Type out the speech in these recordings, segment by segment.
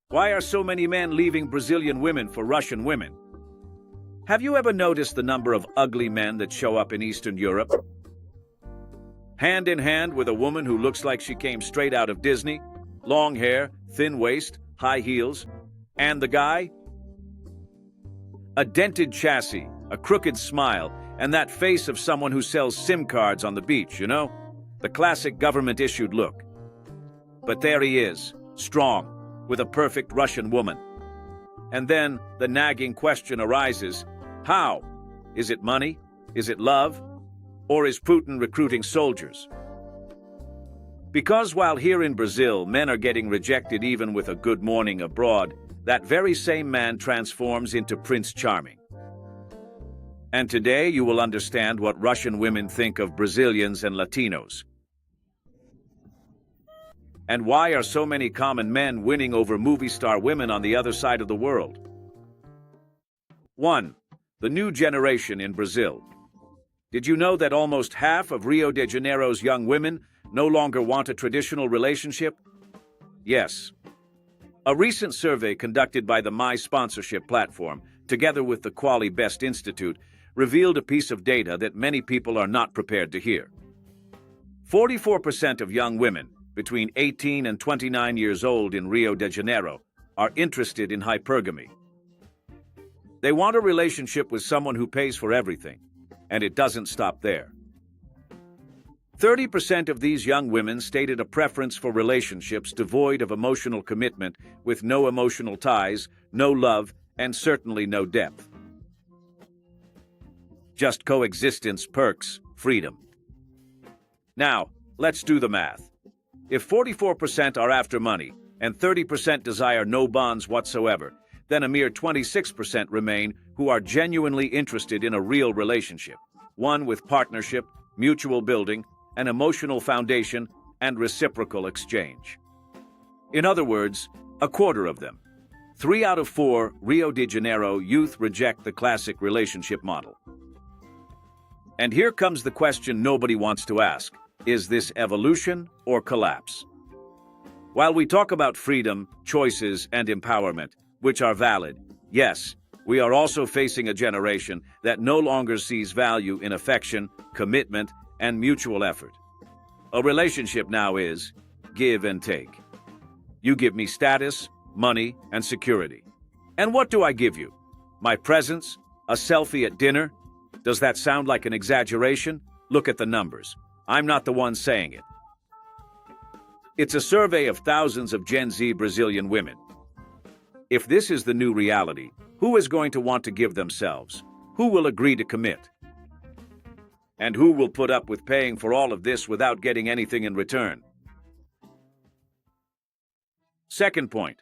Why are so many men leaving Brazilian women for Russian women? Have you ever noticed the number of ugly men that show up in Eastern Europe? Hand in hand with a woman who looks like she came straight out of Disney, long hair, thin waist, high heels, and the guy? A dented chassis, a crooked smile, and that face of someone who sells SIM cards on the beach, you know? The classic government-issued look. But there he is, strong, with a perfect Russian woman. And then the nagging question arises, how? Is it money? Is it love? Or is Putin recruiting soldiers? Because while here in Brazil men are getting rejected even with a good morning abroad, that very same man transforms into Prince Charming. And today you will understand what Russian women think of Brazilians and Latinos. And why are so many common men winning over movie star women on the other side of the world? 1. The new generation in Brazil. Did you know that almost half of Rio de Janeiro's young women no longer want a traditional relationship? Yes. A recent survey conducted by the My Sponsorship platform, together with the Quali Best Institute, revealed a piece of data that many people are not prepared to hear. 44% of young women between 18 and 29 years old in Rio de Janeiro are interested in hypergamy. They want a relationship with someone who pays for everything, and it doesn't stop there. 30% of these young women stated a preference for relationships devoid of emotional commitment, with no emotional ties, no love, and certainly no depth. Just coexistence, perks, freedom. Now, let's do the math. If 44% are after money and 30% desire no bonds whatsoever, then a mere 26% remain who are genuinely interested in a real relationship, one with partnership, mutual building, an emotional foundation, and reciprocal exchange. In other words, a quarter of them. 3 out of 4 Rio de Janeiro youth reject the classic relationship model. And here comes the question nobody wants to ask. Is this evolution or collapse? While we talk about freedom, choices, and empowerment, which are valid, yes, we are also facing a generation that no longer sees value in affection, commitment, and mutual effort. A relationship now is give and take. You give me status, money, and security. And what do I give you? My presence? A selfie at dinner? Does that sound like an exaggeration? Look at the numbers. I'm not the one saying it. It's a survey of thousands of Gen Z Brazilian women. If this is the new reality, who is going to want to give themselves? Who will agree to commit? And who will put up with paying for all of this without getting anything in return? Second point,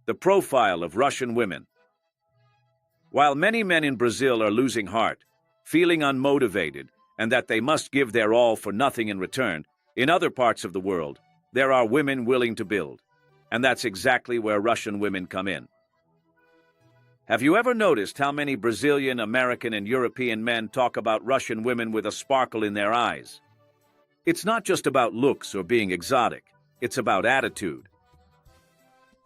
the profile of Russian women. While many men in Brazil are losing heart, feeling unmotivated, and that they must give their all for nothing in return, in other parts of the world, there are women willing to build. And that's exactly where Russian women come in. Have you ever noticed how many Brazilian, American, and European men talk about Russian women with a sparkle in their eyes? It's not just about looks or being exotic. It's about attitude.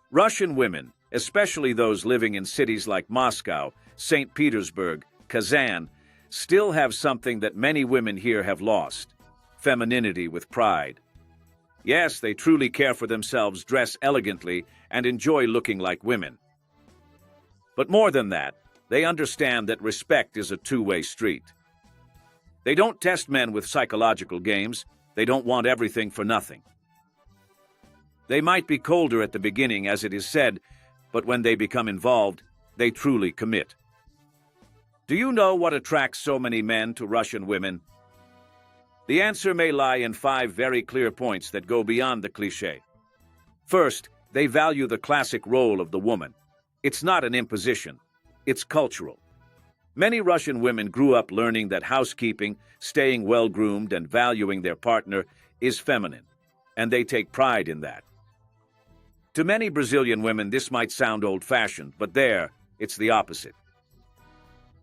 Russian women, especially those living in cities like Moscow, St. Petersburg, Kazan, still have something that many women here have lost: femininity with pride. Yes, they truly care for themselves, dress elegantly, and enjoy looking like women. But more than that, they understand that respect is a two-way street. They don't test men with psychological games. They don't want everything for nothing. They might be colder at the beginning, as it is said, but when they become involved, they truly commit. Do you know what attracts so many men to Russian women? The answer may lie in 5 very clear points that go beyond the cliché. First, they value the classic role of the woman. It's not an imposition. It's cultural. Many Russian women grew up learning that housekeeping, staying well-groomed, and valuing their partner is feminine, and they take pride in that. To many Brazilian women, this might sound old-fashioned, but there, it's the opposite.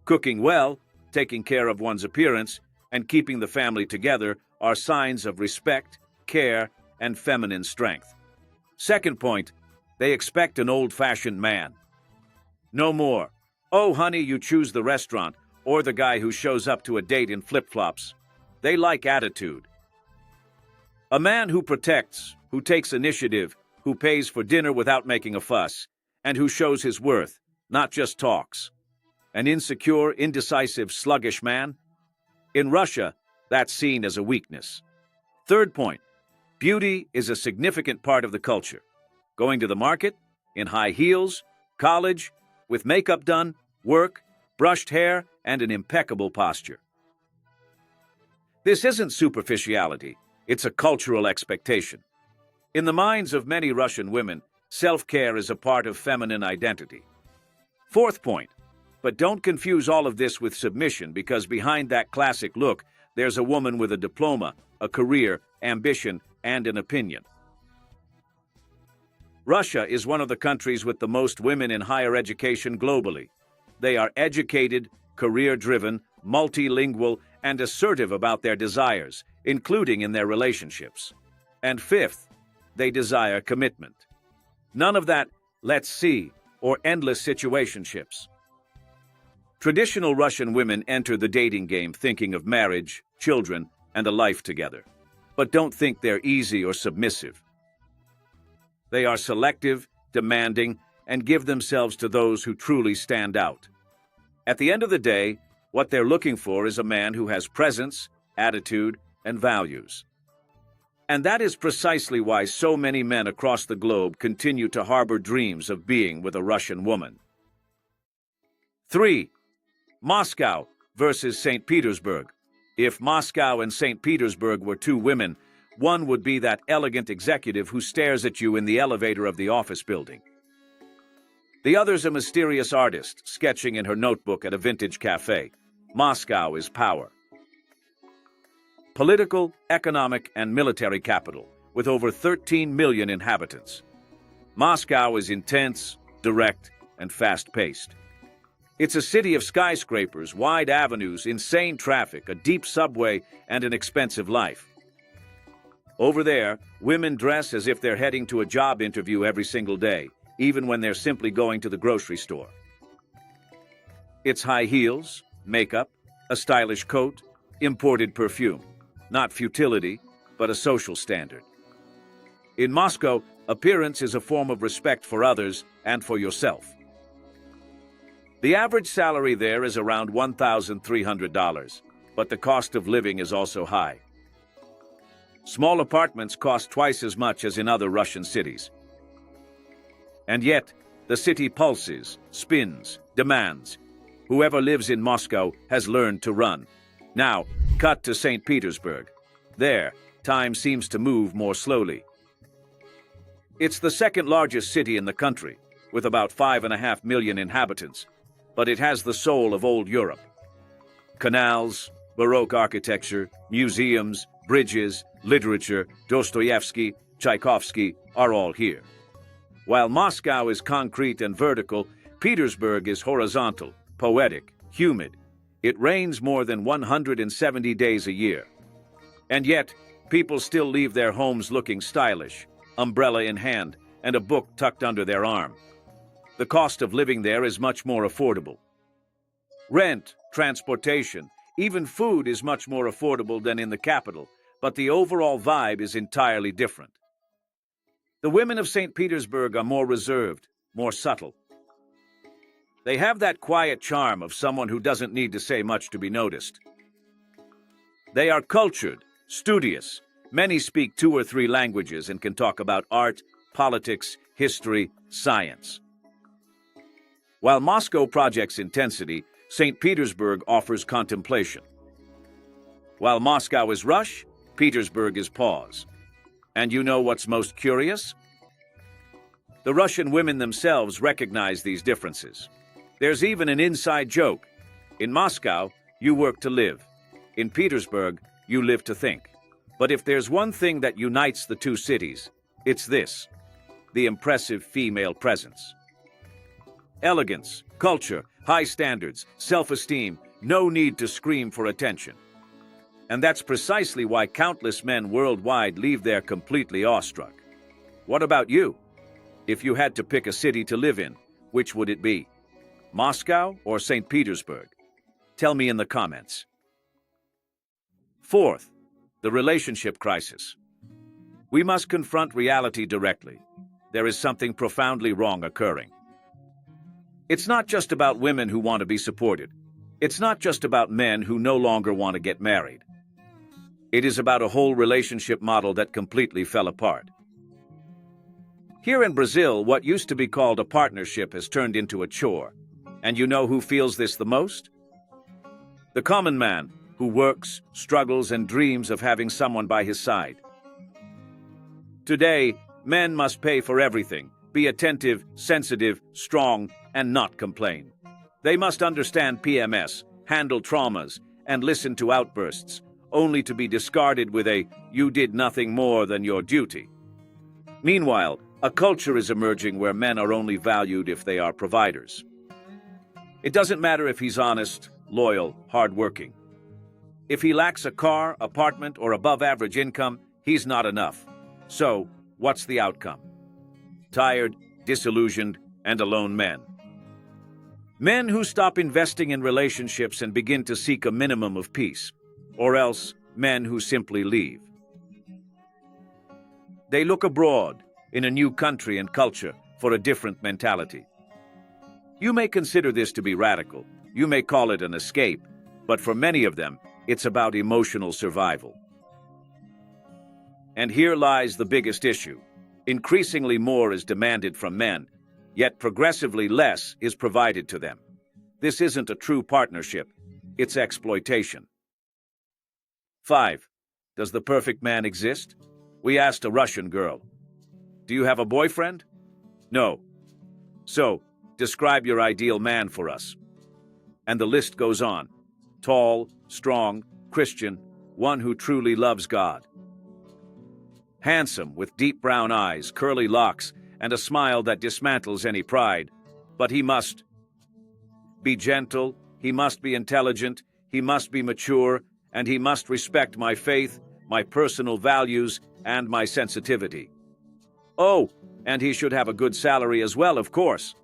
Cooking well, taking care of one's appearance, and keeping the family together are signs of respect, care, and feminine strength. Second point, They expect an old-fashioned man. No more, "Oh, honey, you choose the restaurant," or the guy who shows up to a date in flip-flops. They like attitude. A man who protects, who takes initiative, who pays for dinner without making a fuss, and who shows his worth, not just talks. An insecure, indecisive, sluggish man? In Russia, that's seen as a weakness. Third point, beauty is a significant part of the culture. Going to the market, in high heels, college, with makeup done, work, brushed hair, and an impeccable posture. This isn't superficiality, it's a cultural expectation. In the minds of many Russian women, self-care is a part of feminine identity. Fourth point, but don't confuse all of this with submission, because behind that classic look, there's a woman with a diploma, a career, ambition, and an opinion. Russia is one of the countries with the most women in higher education globally. They are educated, career-driven, multilingual, and assertive about their desires, including in their relationships. And fifth, they desire commitment. None of that "let's see" or endless situationships. Traditional Russian women enter the dating game thinking of marriage, children, and a life together. But don't think they're easy or submissive. They are selective, demanding, and give themselves to those who truly stand out. At the end of the day, what they're looking for is a man who has presence, attitude, and values. And that is precisely why so many men across the globe continue to harbor dreams of being with a Russian woman. 3. Moscow versus St. Petersburg. If Moscow and St. Petersburg were two women, one would be that elegant executive who stares at you in the elevator of the office building. The other's a mysterious artist sketching in her notebook at a vintage cafe. Moscow is power. Political, economic, and military capital, with over 13 million inhabitants. Moscow is intense, direct, and fast-paced. It's a city of skyscrapers, wide avenues, insane traffic, a deep subway, and an expensive life. Over there, women dress as if they're heading to a job interview every single day, even when they're simply going to the grocery store. It's high heels, makeup, a stylish coat, imported perfume. Not futility, but a social standard. In Moscow, appearance is a form of respect for others and for yourself. The average salary there is around $1,300, but the cost of living is also high. Small apartments cost twice as much as in other Russian cities. And yet, the city pulses, spins, demands. Whoever lives in Moscow has learned to run. Now, cut to St. Petersburg. There, time seems to move more slowly. It's the second largest city in the country, with about 5.5 million inhabitants, but it has the soul of old Europe. Canals, Baroque architecture, museums, bridges, literature, Dostoevsky, Tchaikovsky are all here. While Moscow is concrete and vertical, Petersburg is horizontal, poetic, humid. It rains more than 170 days a year. And yet, people still leave their homes looking stylish, umbrella in hand, and a book tucked under their arm. The cost of living there is much more affordable. Rent, transportation, even food is much more affordable than in the capital, but the overall vibe is entirely different. The women of St. Petersburg are more reserved, more subtle. They have that quiet charm of someone who doesn't need to say much to be noticed. They are cultured, studious. Many speak 2 or 3 languages and can talk about art, politics, history, science. While Moscow projects intensity, St. Petersburg offers contemplation. While Moscow is rush, Petersburg is pause. And you know what's most curious? The Russian women themselves recognize these differences. There's even an inside joke. In Moscow, you work to live. In Petersburg, you live to think. But if there's one thing that unites the two cities, it's this: the impressive female presence. Elegance, culture, high standards, self-esteem, no need to scream for attention. And that's precisely why countless men worldwide leave there completely awestruck. What about you? If you had to pick a city to live in, which would it be? Moscow or St. Petersburg? Tell me in the comments. Fourth, the relationship crisis. We must confront reality directly. There is something profoundly wrong occurring. It's not just about women who want to be supported. It's not just about men who no longer want to get married. It is about a whole relationship model that completely fell apart. Here in Brazil, what used to be called a partnership has turned into a chore. And you know who feels this the most? The common man, who works, struggles, and dreams of having someone by his side. Today, men must pay for everything, be attentive, sensitive, strong, and not complain. They must understand PMS, handle traumas, and listen to outbursts, only to be discarded with a "you did nothing more than your duty." Meanwhile, a culture is emerging where men are only valued if they are providers. It doesn't matter if he's honest, loyal, hardworking. If he lacks a car, apartment, or above-average income, he's not enough. So, what's the outcome? Tired, disillusioned, and alone men. Men who stop investing in relationships and begin to seek a minimum of peace, or else men who simply leave. They look abroad, in a new country and culture, for a different mentality. You may consider this to be radical, you may call it an escape, but for many of them, it's about emotional survival. And here lies the biggest issue. Increasingly more is demanded from men, yet progressively less is provided to them. This isn't a true partnership, it's exploitation. 5. Does the perfect man exist? We asked a Russian girl. Do you have a boyfriend? No. So, describe your ideal man for us. And the list goes on. Tall, strong, Christian, one who truly loves God. Handsome, with deep brown eyes, curly locks, and a smile that dismantles any pride. But he must be gentle, he must be intelligent, he must be mature, and he must respect my faith, my personal values, and my sensitivity. Oh, and he should have a good salary as well, of course.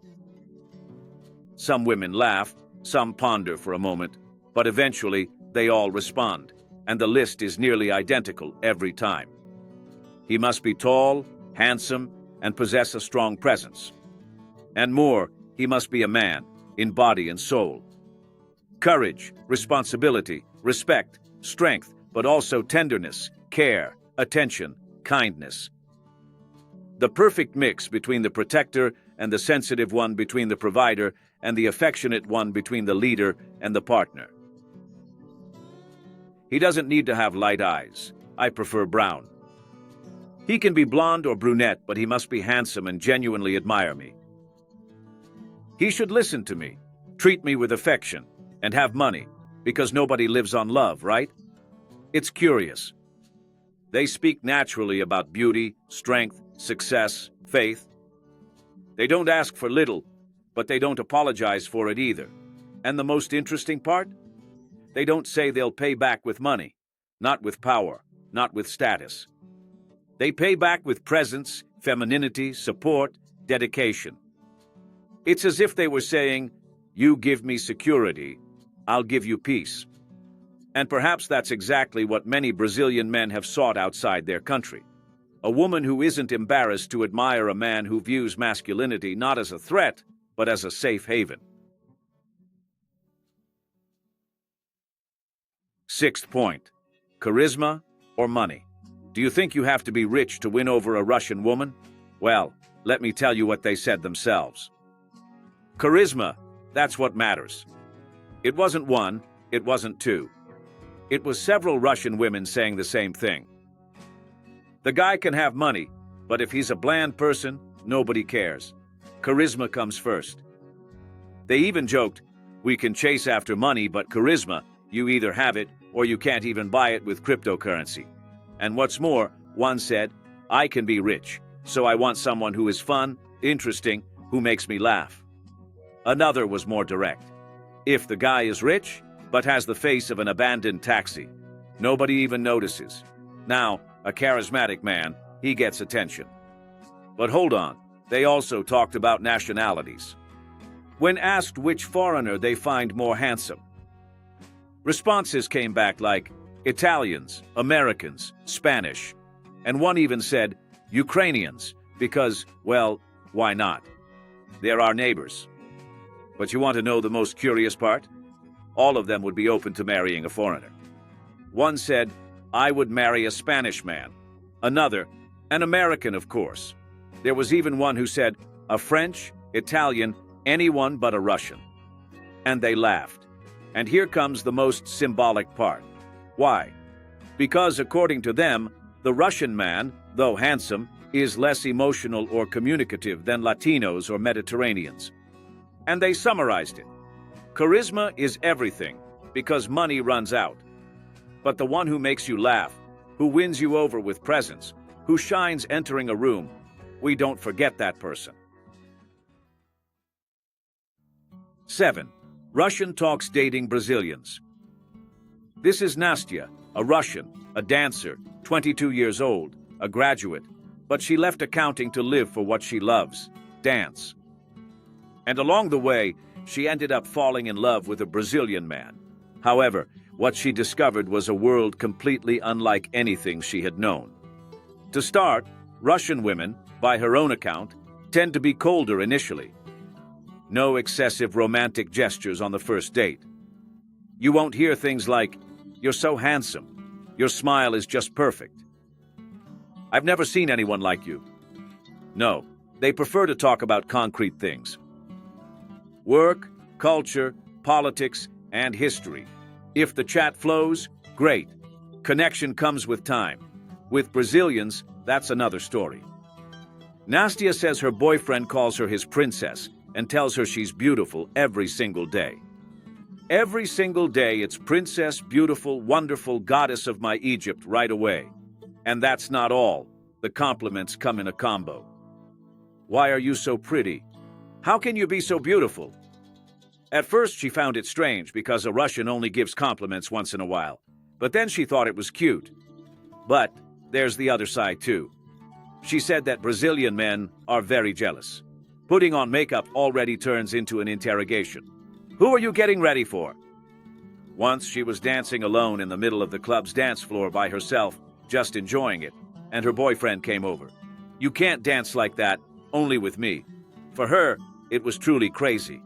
Some women laugh, some ponder for a moment, but eventually they all respond, and the list is nearly identical every time. He must be tall, handsome, and possess a strong presence. And more, he must be a man, in body and soul. Courage, responsibility, respect, strength, but also tenderness, care, attention, kindness. The perfect mix between the protector and the sensitive one, between the provider and the affectionate one, between the leader and the partner. He doesn't need to have light eyes. I prefer brown. He can be blonde or brunette, but he must be handsome and genuinely admire me. He should listen to me, treat me with affection, and have money, because nobody lives on love, right? It's curious. They speak naturally about beauty, strength, success, faith. They don't ask for little, but they don't apologize for it either. And the most interesting part? They don't say they'll pay back with money, not with power, not with status. They pay back with presence, femininity, support, dedication. It's as if they were saying, "You give me security, I'll give you peace." And perhaps that's exactly what many Brazilian men have sought outside their country. A woman who isn't embarrassed to admire a man who views masculinity not as a threat, but as a safe haven. Sixth point, charisma or money. Do you think you have to be rich to win over a Russian woman? Well, let me tell you what they said themselves. Charisma, that's what matters. It wasn't one, it wasn't two. It was several Russian women saying the same thing. The guy can have money, but if he's a bland person, nobody cares. Charisma comes first. They even joked, "We can chase after money, but charisma, you either have it or you can't even buy it with cryptocurrency." And what's more, one said, "I can be rich, so I want someone who is fun, interesting, who makes me laugh." Another was more direct. "If the guy is rich, but has the face of an abandoned taxi, nobody even notices. Now, a charismatic man, he gets attention." But hold on, They also talked about nationalities. When asked which foreigner they find more handsome, responses came back like Italians, Americans, Spanish, and one even said Ukrainians because, well, why not? They're our neighbors. But you want to know the most curious part? All of them would be open to marrying a foreigner. One said, I would marry a Spanish man. Another, an American, of course. There was even one who said, a French, Italian, anyone but a Russian. And they laughed. And here comes the most symbolic part. Why? Because according to them, the Russian man, though handsome, is less emotional or communicative than Latinos or Mediterraneans. And they summarized it. Charisma is everything, because money runs out. But the one who makes you laugh, who wins you over with presence, who shines entering a room, we don't forget that person. 7. Russian talks dating Brazilians. This is Nastya, a Russian, a dancer, 22 years old, a graduate, but she left accounting to live for what she loves, dance. And along the way, she ended up falling in love with a Brazilian man. However, what she discovered was a world completely unlike anything she had known. To start, Russian women, by her own account, tend to be colder initially. No excessive romantic gestures on the first date. You won't hear things like, "You're so handsome. Your smile is just perfect. I've never seen anyone like you." No, they prefer to talk about concrete things. Work, culture, politics, and history. If the chat flows, great. Connection comes with time. With Brazilians, that's another story. Nastya says her boyfriend calls her his princess and tells her she's beautiful every single day. Every single day it's princess, beautiful, wonderful, goddess of my Egypt right away. And that's not all. The compliments come in a combo. Why are you so pretty? How can you be so beautiful? At first she found it strange because a Russian only gives compliments once in a while. But then she thought it was cute. But there's the other side too. She said that Brazilian men are very jealous. Putting on makeup already turns into an interrogation. Who are you getting ready for? Once she was dancing alone in the middle of the club's dance floor by herself, just enjoying it, and her boyfriend came over. You can't dance like that, only with me. For her, it was truly crazy.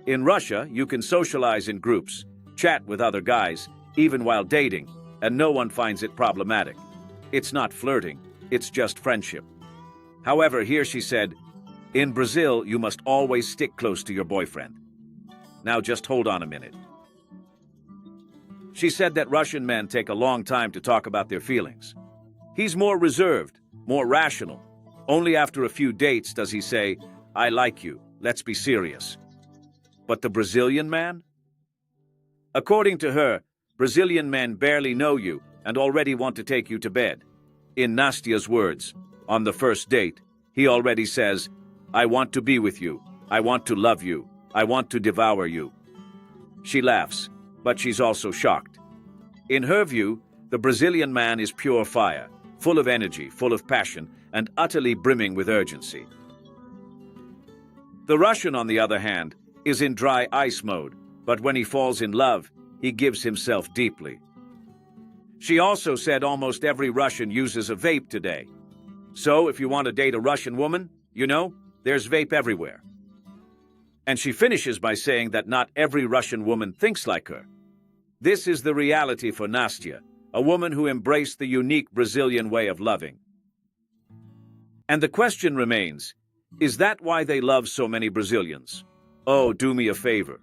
In Russia, you can socialize in groups, chat with other guys, even while dating, and no one finds it problematic. It's not flirting, it's just friendship. However, here she said, in Brazil, you must always stick close to your boyfriend. Now just hold on a minute. She said that Russian men take a long time to talk about their feelings. He's more reserved, more rational. Only after a few dates does he say, I like you, let's be serious. But the Brazilian man? According to her, Brazilian men barely know you and already want to take you to bed. In Nastya's words, on the first date, he already says, I want to be with you, I want to love you, I want to devour you. She laughs, but she's also shocked. In her view, the Brazilian man is pure fire, full of energy, full of passion, and utterly brimming with urgency. The Russian, on the other hand, is in dry ice mode, but when he falls in love, he gives himself deeply. She also said almost every Russian uses a vape today. So if you want to date a Russian woman, you know, there's vape everywhere. And she finishes by saying that not every Russian woman thinks like her. This is the reality for Nastya, a woman who embraced the unique Brazilian way of loving. And the question remains, is that why they love so many Brazilians? Oh, do me a favor.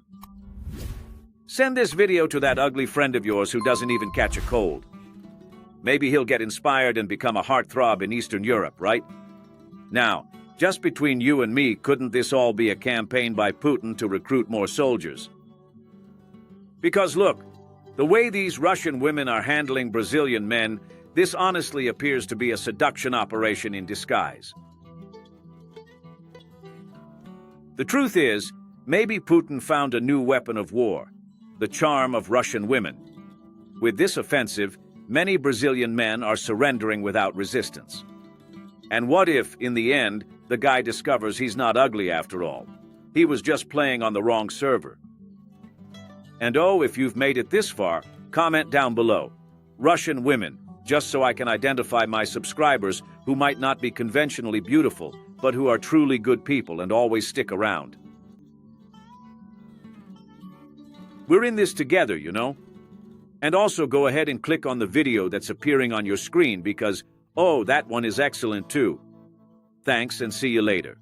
Send this video to that ugly friend of yours who doesn't even catch a cold. Maybe he'll get inspired and become a heartthrob in Eastern Europe, right? Now, just between you and me, couldn't this all be a campaign by Putin to recruit more soldiers? Because look, the way these Russian women are handling Brazilian men, this honestly appears to be a seduction operation in disguise. The truth is, maybe Putin found a new weapon of war, the charm of Russian women. With this offensive, many Brazilian men are surrendering without resistance. And what if, in the end, the guy discovers he's not ugly after all. He was just playing on the wrong server. And oh, if you've made it this far, comment down below. Russian women, just so I can identify my subscribers who might not be conventionally beautiful, but who are truly good people and always stick around. We're in this together, you know? And also go ahead and click on the video that's appearing on your screen because, oh, that one is excellent too. Thanks and see you later.